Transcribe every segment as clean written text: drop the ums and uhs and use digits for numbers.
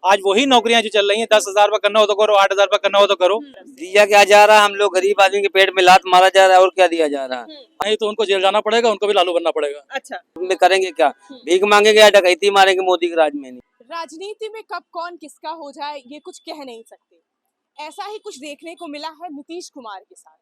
आज वही नौकरियां जो चल रही हैं, 10,000 रुपये करना हो तो करो, 8,000 रुपये करना हो तो करो। दिया क्या जा रहा है, हम लोग गरीब आदमी के पेट में लात मारा जा रहा है और क्या दिया जा रहा है। नहीं तो उनको जेल जाना पड़ेगा, उनको भी लालू बनना पड़ेगा। अच्छा, में करेंगे क्या, भीख मांगेंगे या डकैती मारेंगे मोदी के राज में। नहीं, राजनीति में कब कौन किसका हो जाए ये कुछ कह नहीं सकते। ऐसा ही कुछ देखने को मिला है नीतीश कुमार के साथ।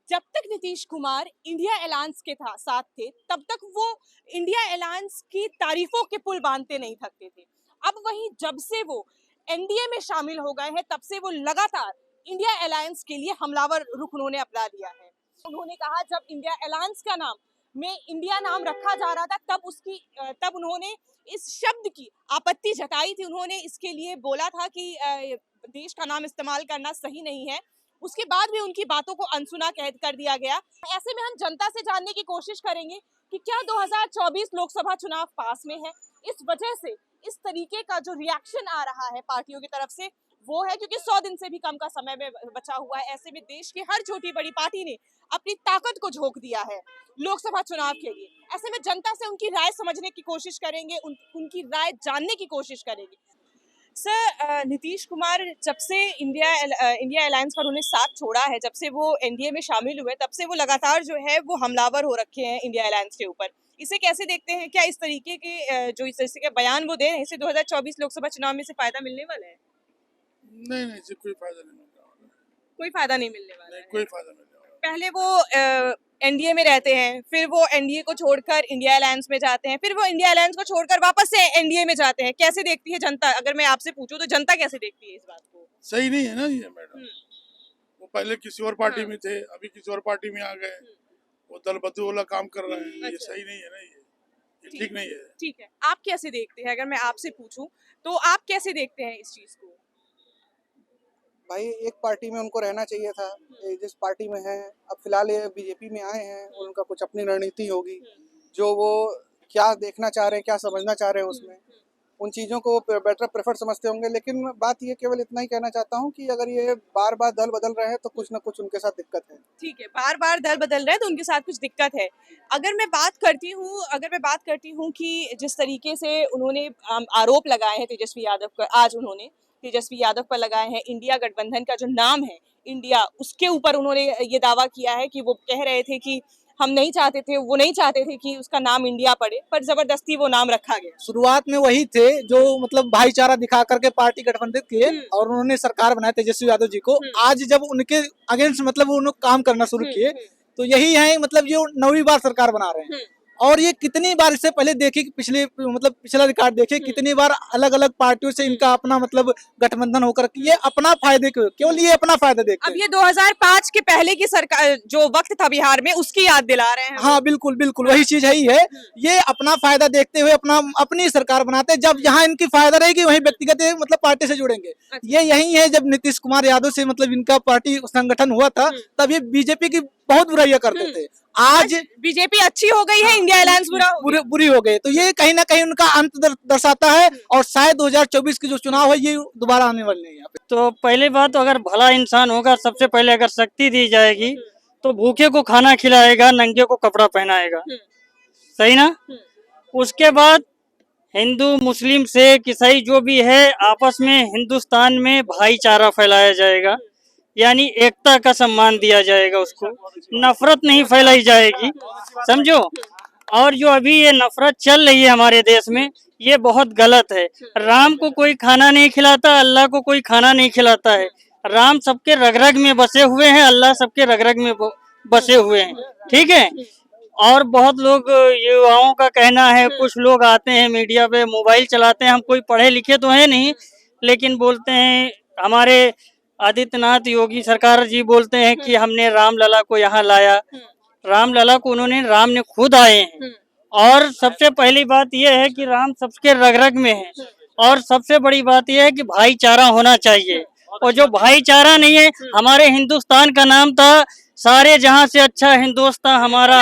जब तक नीतीश कुमार इंडिया अलायंस के साथ थे, तब तक वो इंडिया अलायंस की तारीफों के पुल बांधते नहीं थकते थे। अब वहीं जब से वो एनडीए में शामिल हो गए हैं, तब से वो लगातार इंडिया अलायंस के लिए हमलावर रुख उन्होंने अपना लिया है। उन्होंने कहा जब इंडिया अलायंस का नाम में इंडिया नाम रखा जा रहा था, तब उन्होंने इस शब्द की आपत्ति जताई थी। उन्होंने इसके लिए बोला था कि देश का नाम इस्तेमाल करना सही नहीं है। उसके बाद भी उनकी बातों को अनसुना कर दिया गया। ऐसे में हम जनता से जानने की कोशिश करेंगे कि क्या 2024 लोकसभा चुनाव पास में है। इस वजह से इस तरीके का जो रिएक्शन आ रहा है पार्टियों की तरफ से, वो है क्योंकि 100 दिन से भी कम का समय में बचा हुआ है। ऐसे में देश की हर छोटी बड़ी पार्टी ने अपनी ताकत को झोंक दिया है लोकसभा चुनाव के लिए। ऐसे में जनता से उनकी राय समझने की कोशिश करेंगे, उनकी राय जानने की कोशिश करेंगे। सर, नीतीश कुमार जब से इंडिया अलायंस पर उन्हें साथ छोड़ा है, जब से वो एनडीए में शामिल हुए, तब से वो लगातार जो है वो हमलावर हो रखे हैं इंडिया अलायंस के ऊपर। इसे कैसे देखते हैं? क्या इस तरीके के जो इस तरीके के बयान वो दे रहे हैं, इससे 2024 लोकसभा चुनाव में से फायदा मिलने वाला है? नहीं, इससे कोई फायदा नहीं मिलने वाला है। कोई फायदा नहीं मिलने वाला है। कोई फायदा नहीं मिलने वाला। पहले वो एनडीए में रहते हैं, फिर वो एनडीए को छोड़कर इंडिया अलायंस में जाते हैं, फिर वो इंडिया अलायंस को छोड़कर वापस से एनडीए में जाते हैं। कैसे देखती है जनता? अगर मैं आपसे पूछूं तो जनता कैसे देखती है इस बात को? सही नहीं है ना ये मैडम। वो पहले किसी और पार्टी में थे, अभी किसी और पार्टी में आ गए, वो दल बदलू वाला काम कर रहे हैं। ये सही नहीं है ना, ये ठीक नहीं है। ठीक है, आप कैसे देखते हैं? अगर मैं आपसे पूछूं तो आप कैसे देखते हैं इस चीज को? भाई एक पार्टी में उनको रहना चाहिए था, जिस पार्टी में है। अब फिलहाल ये बीजेपी में आए हैं और उनका कुछ अपनी रणनीति होगी, जो वो क्या देखना चाह रहे हैं, क्या समझना चाह रहे हैं, उसमें उन चीज़ों को बेटर प्रेफर समझते होंगे। लेकिन बात ये केवल इतना ही कहना चाहता हूँ कि अगर ये बार बार दल बदल रहे हैं तो कुछ ना कुछ उनके साथ दिक्कत है। ठीक है, बार बार दल बदल रहे हैं तो उनके साथ कुछ दिक्कत है। अगर मैं बात करती हूँ कि जिस तरीके से उन्होंने आरोप लगाए हैं तेजस्वी यादव पर, आज उन्होंने तेजस्वी यादव पर लगाए हैं, इंडिया गठबंधन का जो नाम है इंडिया, उसके ऊपर उन्होंने ये दावा किया है कि वो कह रहे थे कि वो नहीं चाहते थे कि उसका नाम इंडिया पड़े, पर जबरदस्ती वो नाम रखा गया। शुरुआत में वही थे जो मतलब भाईचारा दिखा करके पार्टी गठबंधन किए और उन्होंने सरकार बनाया तेजस्वी यादव जी को। आज जब उनके अगेंस्ट मतलब उन्होंने काम करना शुरू किए, तो यही है मतलब ये 9वीं बार सरकार बना रहे हैं। और ये कितनी बार इससे पहले देखिए, पिछला रिकॉर्ड देखिए, कितनी बार अलग अलग पार्टियों से इनका अपना मतलब गठबंधन होकर ये अपना फायदे केवल ये अपना फायदा देखते हैं। अब ये 2005 के पहले की सरकार जो वक्त था बिहार में, उसकी याद दिला रहे हैं। हाँ बिल्कुल बिल्कुल, वही चीज है ही है। ये अपना फायदा देखते हुए अपनी सरकार बनाते हैं। जब जहाँ इनकी फायदा रहेगी वहीं व्यक्तिगत मतलब पार्टी से जुड़ेंगे। ये यही है, जब नीतीश कुमार यादव से मतलब इनका पार्टी संगठन हुआ था, तब ये बीजेपी की बहुत बुराइयां करते थे। आज बीजेपी अच्छी हो गई है, इंडिया अलायंस बुरी हो गई। तो ये कहीं ना कहीं उनका अंत दर्शाता है और शायद 2024 की जो चुनाव है ये दोबारा आने वाले नहीं। तो पहली बात, तो अगर भला इंसान होगा, सबसे पहले अगर शक्ति दी जाएगी तो भूखे को खाना खिलाएगा, नंगे को कपड़ा पहनाएगा, सही ना? उसके बाद हिंदू मुस्लिम सिख ईसाई जो भी है, आपस में हिंदुस्तान में भाईचारा फैलाया जाएगा, यानी एकता का सम्मान दिया जाएगा, उसको नफरत नहीं फैलाई जाएगी, समझो। और जो अभी ये नफरत चल रही है हमारे देश में, ये बहुत गलत है। राम को कोई खाना नहीं खिलाता, अल्लाह को कोई खाना नहीं खिलाता है। राम सबके रग रग में बसे हुए हैं, अल्लाह सबके रग रग में बसे हुए हैं, ठीक है। और बहुत लोग युवाओं का कहना है, कुछ लोग आते हैं मीडिया पे, मोबाइल चलाते हैं, हम कोई पढ़े लिखे तो है नहीं, लेकिन बोलते हैं, हमारे आदित्यनाथ योगी सरकार जी बोलते हैं कि हमने रामलला को यहाँ लाया। रामलला को राम ने खुद आए हैं। और सबसे पहली बात यह है कि राम सबके रग रग में है। और सबसे बड़ी बात यह है कि भाईचारा होना चाहिए, और जो भाईचारा नहीं है, हमारे हिंदुस्तान का नाम था सारे जहां से अच्छा हिंदुस्तान हमारा,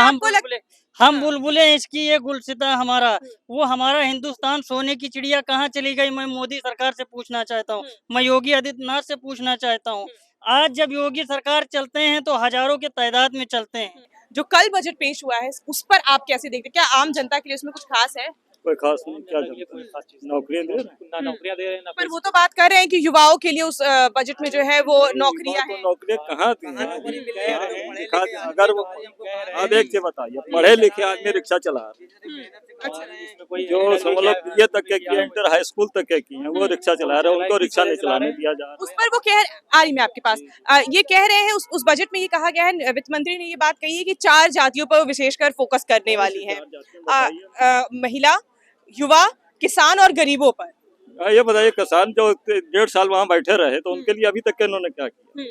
हम बुलबुलें इसकी ये गुलसिता हमारा। वो हमारा हिंदुस्तान सोने की चिड़िया कहाँ चली गई? मैं मोदी सरकार से पूछना चाहता हूँ, मैं योगी आदित्यनाथ से पूछना चाहता हूँ। आज जब योगी सरकार चलते हैं तो हजारों के तादाद में चलते हैं। जो कल बजट पेश हुआ है, उस पर आप कैसे देखते हैं? क्या आम जनता के लिए उसमें कुछ खास है? कोई खास नहीं, क्या नौकरियां दे रहे हैं। ना नौकरियां दे रहे हैं ना पर वो तो बात कर रहे हैं कि युवाओं के लिए उस बजट में जो है वो नौकरियां हैं। नौकरियां कहाँ दी हैं? अगर वो अब एक चीज बताइए, पढ़े लिखे आदमी रिक्शा चला रहे हैं, जो समझ लो बीए तक के किए, इंटर हाई स्कूल तक के किए हैं, वो रिक्शा चला रहे हैं, उनको रिक्शा नहीं चलाने दिया जा रहा उस पर वो कह आ रही मैं आपके पास ये कह रहे हैं उस बजट में ये कहा गया है, वित्त मंत्री ने ये बात कही है कि 4 जातियों पर विशेषकर फोकस करने वाली है, महिला, युवा, किसान और गरीबों पर। है। ये बताइए, किसान जो 1.5 साल वहाँ बैठे रहे तो उनके लिए अभी तक के इन्होंने क्या किया?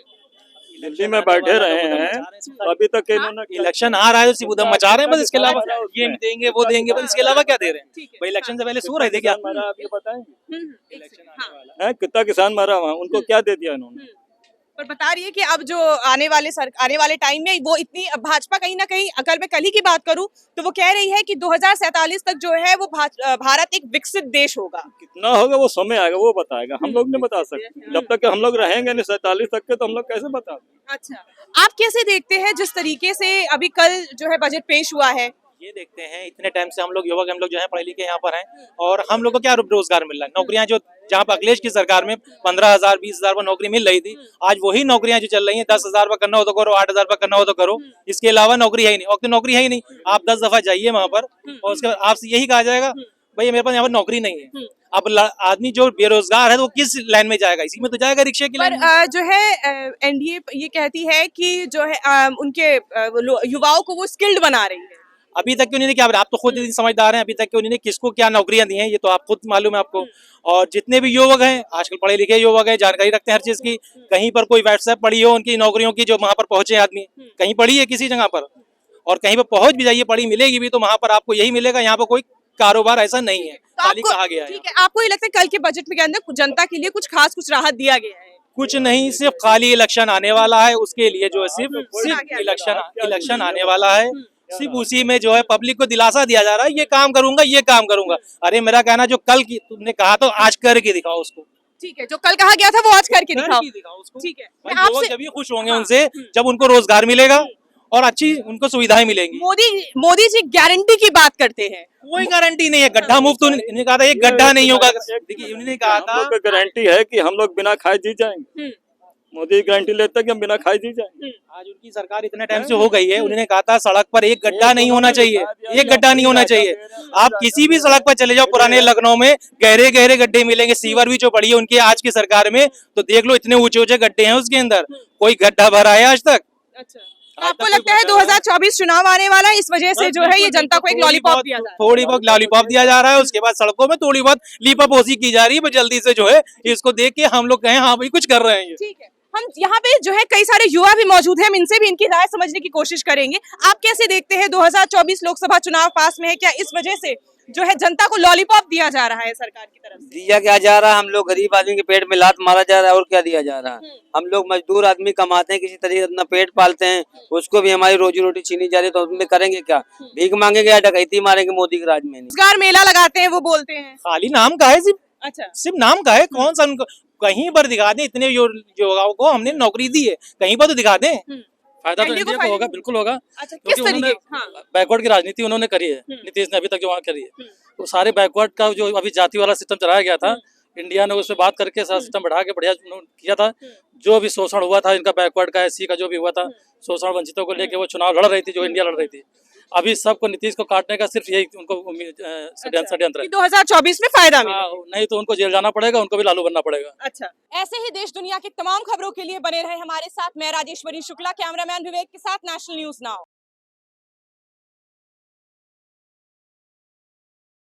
दिल्ली में बैठे रहे हैं तो अभी तक इन्होंने इलेक्शन आ रहा है तो सिर्फ उधर मचा रहे हैं बस, इसके अलावा ये देंगे वो देंगे बस, इसके अलावा क्या दे रहे हैं? भाई इलेक्शन से पहले सो रहे थे क्या? आप ये बताएंगे है कितना किसान मरा वहाँ, उनको क्या दे दिया इन्होंने? पर बता रही है कि अब जो आने वाले टाइम में वो इतनी भाजपा कहीं ना कहीं, अगर मैं कल ही की बात करूं तो वो कह रही है कि 2047 तक जो है वो भारत एक विकसित देश होगा। कितना होगा वो समय आएगा, वो बताएगा, हम लोग नहीं बता सकते। जब तक हम लोग रहेंगे नहीं 47 तक के, तो हम लोग कैसे बता दें? अच्छा, आप कैसे देखते हैं जिस तरीके से अभी कल जो है बजट पेश हुआ है? ये देखते हैं इतने टाइम से हम लोग युवक, हम लोग जो है पढ़े लिखे यहाँ पर हैं, और हम लोग को क्या रोजगार मिल रहा है? नौकरियां जो जहाँ पर अखिलेश की सरकार में 15,000 20,000 पर नौकरी मिल रही थी, आज वही नौकरियां जो चल रही हैं 10,000 पर करना हो तो करो, 8,000 पर करना हो तो करो, इसके अलावा नौकरी है ही नहीं। और तो नौकरी है ही नहीं, आप 10 दफा जाइए वहां पर और उसके बाद आपसे यही कहा जाएगा भाई मेरे पास यहाँ पर नौकरी नहीं है। अब आदमी जो बेरोजगार है तो वो किस लाइन में जाएगा? इसी में तो जाएगा रिक्शे की लाइन में। जो है एनडीए ये कहती है कि जो है उनके युवाओं को वो स्किल्ड बना रही है। अभी तक उन्होंने क्या, आप तो खुद इतनी समझदार हैं, अभी तक उन्होंने किसको क्या नौकरियां दी हैं ये तो आप खुद मालूम है आपको। और जितने भी युवक हैं आजकल पढ़े लिखे युवक हैं, जानकारी रखते हैं हर चीज की, कहीं पर कोई व्हाट्सएप पढ़ी हो उनकी नौकरियों की, जो वहां पर पहुंचे आदमी, कहीं पढ़ी है किसी जगह पर, और कहीं पर पहुंच भी जाइए, पढ़ी मिलेगी भी तो वहां पर आपको यही मिलेगा। यहाँ पर कोई कारोबार ऐसा नहीं है, खाली कहा गया है। ठीक है, आपको ये लगता है कल के बजट में के अंदर जनता के लिए कुछ खास कुछ राहत दिया गया है? कुछ नहीं, सिर्फ खाली इलेक्शन आने वाला है, उसके लिए जो है सिर्फ इलेक्शन आने वाला है, सिर्फ उसी में जो है पब्लिक को दिलासा दिया जा रहा है, ये काम करूंगा ये काम करूंगा। अरे मेरा कहना जो कल की तुमने कहा तो आज करके दिखाओ उसको। ठीक है, जो कल कहा गया था वो आज करके दिखाओ उसको। ठीक है, भाई लोग जब भी खुश होंगे उनसे जब उनको रोजगार मिलेगा और अच्छी उनको सुविधाएं मिलेंगी। मोदी जी गारंटी की बात करते हैं, कोई गारंटी नहीं है। गड्ढा मुफ्त उन्होंने कहा था, एक गड्ढा नहीं होगा। देखिए उन्होंने कहा था गारंटी है कि हम लोग बिना खाए जी जाएंगे। मोदी गारंटी लेता है कि हम बिना खाए जी जाएंगे। आज उनकी सरकार इतने टाइम से हो गई है, उन्होंने कहा था सड़क पर एक गड्ढा नहीं होना चाहिए, एक गड्ढा नहीं होना चाहिए। आप किसी भी सड़क पर चले जाओ पुराने लखनऊ में, गहरे गहरे गड्ढे मिलेंगे। सीवर भी जो पड़ी है उनकी आज की सरकार में, तो देख लो इतने ऊंचे ऊंचे गड्ढे हैं उसके अंदर, कोई गड्ढा भरा है आज तक? अच्छा, आपको लगता है 2024 चुनाव आने वाला है, इस वजह से जो है ये जनता को एक लॉलीपॉप दिया जा रहा है? थोड़ी बहुत लॉलीपॉप दिया जा रहा है, उसके बाद सड़कों में थोड़ी बहुत लीपापोसी की जा रही है, जल्दी से जो है इसको देख के हम लोग कहें हाँ भाई कुछ कर रहे हैं। ठीक है, हम यहाँ पे जो है कई सारे युवा भी मौजूद हैं, हम इनसे भी इनकी राय समझने की कोशिश करेंगे। आप कैसे देखते हैं 2024 लोकसभा चुनाव पास में है, क्या इस वजह से जो है जनता को लॉलीपॉप दिया जा रहा है सरकार की तरफ से? दिया क्या जा रहा है? हम लोग गरीब आदमी के पेट में लात मारा जा रहा है, और क्या दिया जा रहा है? हम लोग मजदूर आदमी कमाते हैं, किसी तरीके अपना पेट पालते हैं, उसको भी हमारी रोजी रोटी छीनी जा रही है, तो उसमें करेंगे क्या? भीख मांगेंगे या डकैती मारेंगे मोदी के राज में? रोजगार मेला लगाते हैं वो बोलते हैं, खाली नाम का है, अच्छा सिर्फ नाम का है। कौन सा उनको कहीं पर दिखा दें, इतने युवाओं को हमने नौकरी दी है, कहीं पर तो दिखा दें। फायदा तो इंडिया को होगा, बिल्कुल होगा। अच्छा, किस तरीके? बैकवर्ड की राजनीति उन्होंने करी है, नीतीश ने अभी तक जो वहाँ करी है, तो सारे बैकवर्ड का जो अभी जाति वाला सिस्टम चलाया गया था, इंडिया ने उसमें बात करके सारा सिस्टम बढ़ा के बढ़िया किया था। जो भी शोषण हुआ था इनका, बैकवर्ड का, एससी का जो भी हुआ था शोषण, वंचितों को लेके वो चुनाव लड़ रही थी, जो इंडिया लड़ रही थी। अभी सबको नीतीश को काटने का सिर्फ यही उनको षड्यंत्र है। 2024 में फायदा मिला, नहीं तो उनको जेल जाना पड़ेगा, उनको भी लालू बनना पड़ेगा। अच्छा, ऐसे ही देश दुनिया की तमाम खबरों के लिए बने रहे हमारे साथ। मैं राजेश्वरी शुक्ला, कैमरामैन विवेक के साथ, नेशनल न्यूज नाउ।